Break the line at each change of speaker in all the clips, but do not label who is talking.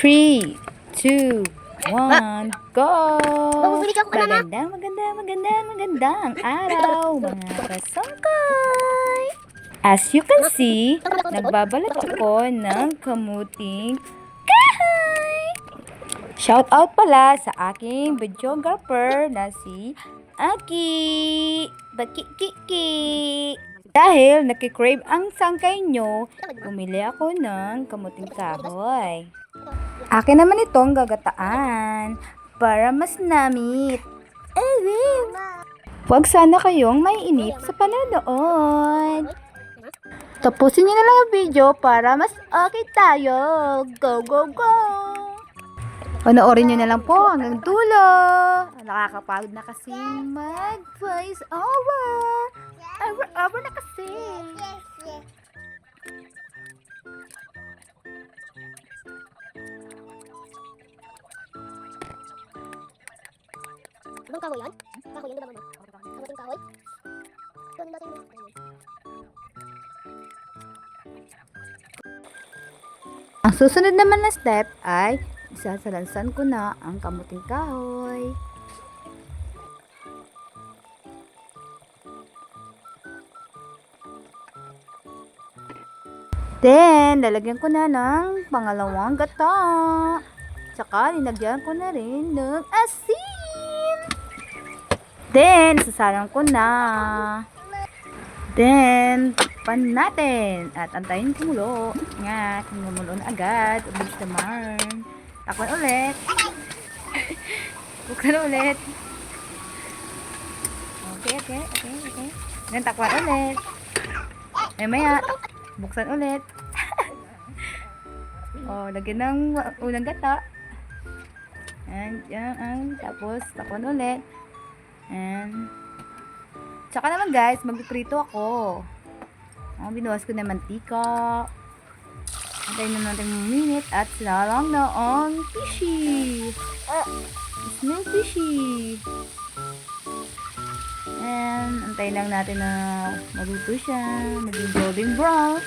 3, 2, 1, go! Magandang araw, mga kasangkay! As you can see, nagbabalat ako ng kamuting kahoy! Shout out pala sa aking videographer na si Aki Bakikiki. Dahil nakikrave ang sangkay nyo, bumili ako ng kamuting kahoy. Akin naman itong gagataan para mas namit. Huwag sana kayong maiinip sa panonood. Tapusin nyo na lang ang video para mas okay tayo. Go, go, go! Panoorin nyo na lang po hanggang dulo. Nakakapagod na kasi mag-voice over. Over na kasi.
Anong kahoy yan? Kahoy yan, diba mo? Kamuting kahoy? Kunin natin yung
Ang susunod naman na step ay isasalansan ko na ang kamuting kahoy. Then, lalagyan ko na ng pangalawang gata. Tsaka, linagyan ko na rin ng asin. Then, sasalang ko na. Then, pan natin. At antayin kumulo. Nga, kumulo na agad. Ubulis naman. Takpan ulit. Buksan ulit. Okay. Then, takpan ulit. Maya, buksan ulit. Lagyan ng unang gata. And, yan. Tapos, takpan ulit. And, tsaka naman guys, magpiprito ako. Binuwas ko na mantika. Antayin na natin ng minute at sinalang na ang fishy. Smell fishy. And, antayin lang natin na maluto siya. Maging golden brown.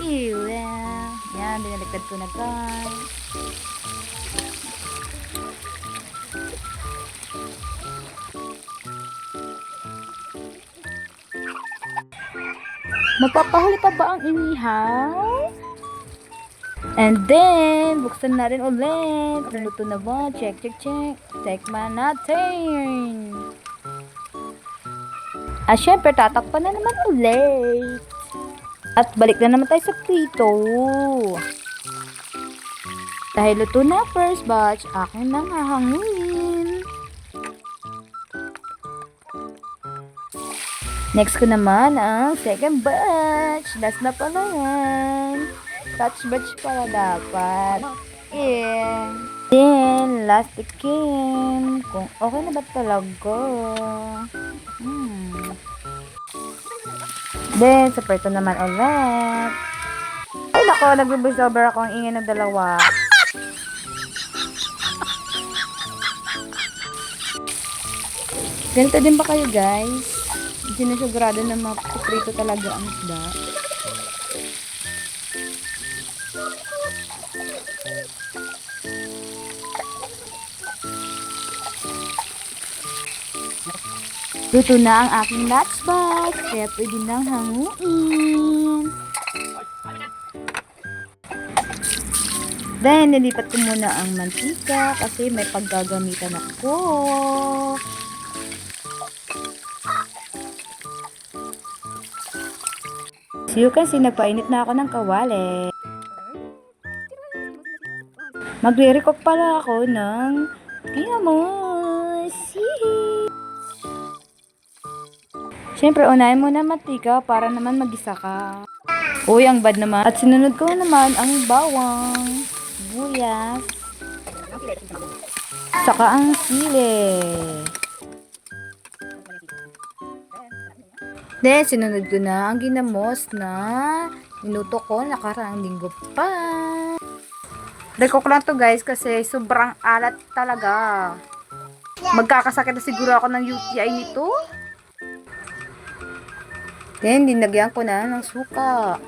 Ew, yeah. Yan, binaligtad ko na guys. Magpapahuli pa ba ang inihaw? And then, buksan na rin ulit. Naluto na ba? Check. Tekman natin. At syempre, tatakpan na naman ulit. At balik na naman tayo sa prito. Dahil luto na first batch, akin nang hahangin. Next ko naman ang second batch. Last na pala yan. Touch batch pala dapat. Yeah. Then, last again. Kung okay na ba talaga? Then, sa prito naman ulit. Ay, nako, nag-voice over ako. Ang ingay ng dalawa. Ganito din ba kayo, guys? Sinasigurado na mapiprito talaga ang isda. Luto na ang aking lunch box, kaya pwede nang hanguin. Then, nilipat ko muna ang mantika kasi may paggagamitan ako. So you can see, nagpainit na ako ng kawali. Magre-recook pala ako ng pinamos. Siyempre, unahin mo na mantika para naman magisa ka. Uy, ang bad naman. At sinunod ko naman ang bawang, sibuyas, saka ang sili. Then, sinunod ko na ang ginamos na niluto ko nakaraang linggo pa. Recook lang to guys kasi sobrang alat talaga. Magkakasakit na siguro ako ng UTI nito. Then, dinagyan ko na ng suka.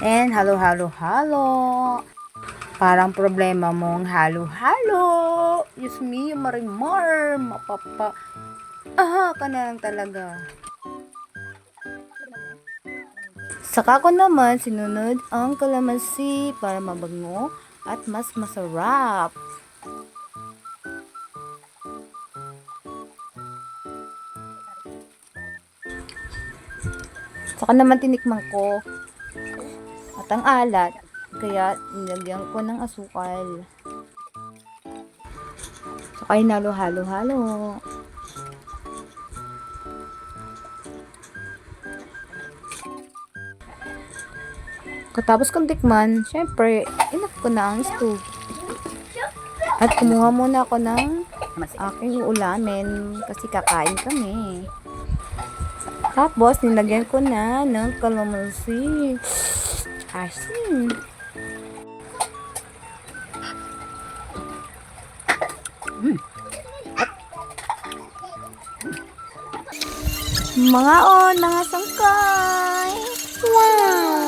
And halo, halo, halo. Parang problema mong halo, halo. Diyos me, marimar, mapapa. Ka na lang talaga. Saka ko naman sinunod ang kalamansi para mabango at mas masarap. Saka naman tinikman ko at ang alat, kaya nilagyan ko ng asukal. Saka hinalo, halo, halo. Katapos kong tikman, syempre, enough ko na ang stove. At kumuha muna ako ng aking ulamin kasi kakain kami. Tapos, nilagyan ko na ng kalamansi. Asin. Mga sangkay. Wow!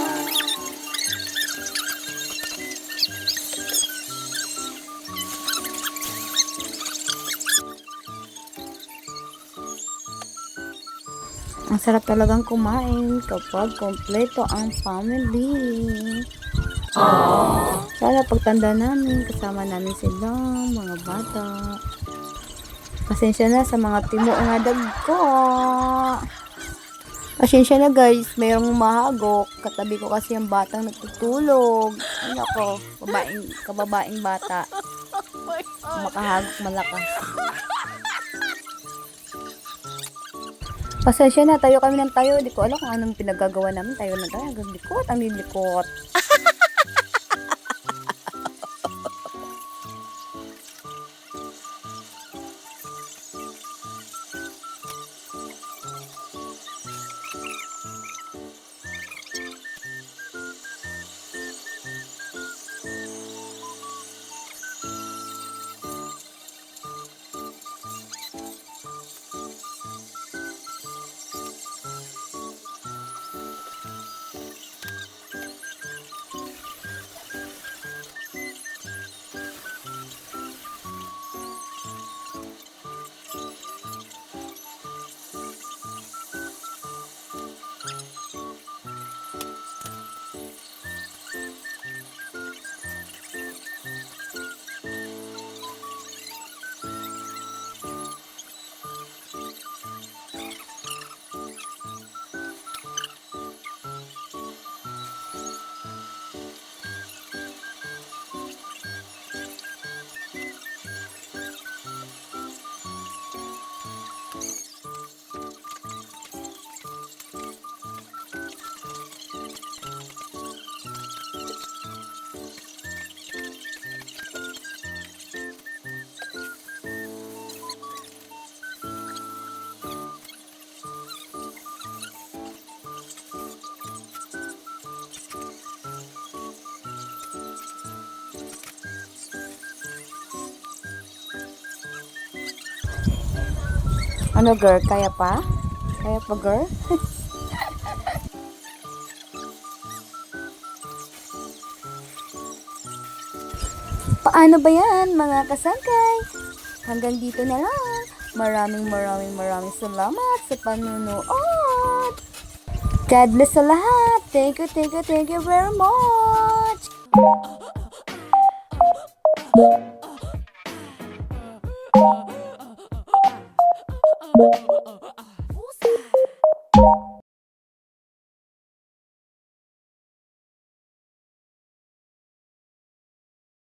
Ang sarap talagang kumain kapag kompleto ang family. Sana pagtanda namin, kasama namin sila, mga bata. Pasensya na sa mga timo nga dagko. Pasensya na guys, mayroong mahagok. Katabi ko kasi ang batang natutulog. Ano ako, kababaeng bata. Makahagok malakas. Pasensya na, tayo kami ng tayo. Di ko alam kung anong pinagagawa namin. Tayo na tayo. Hanggang likot, ang lilikot. Ano girl, kaya pa? Kaya pa girl? Paano ba yan mga kasangkay? Hanggang dito na lang. Maraming salamat sa panunood. God bless sa lahat. Thank you very much.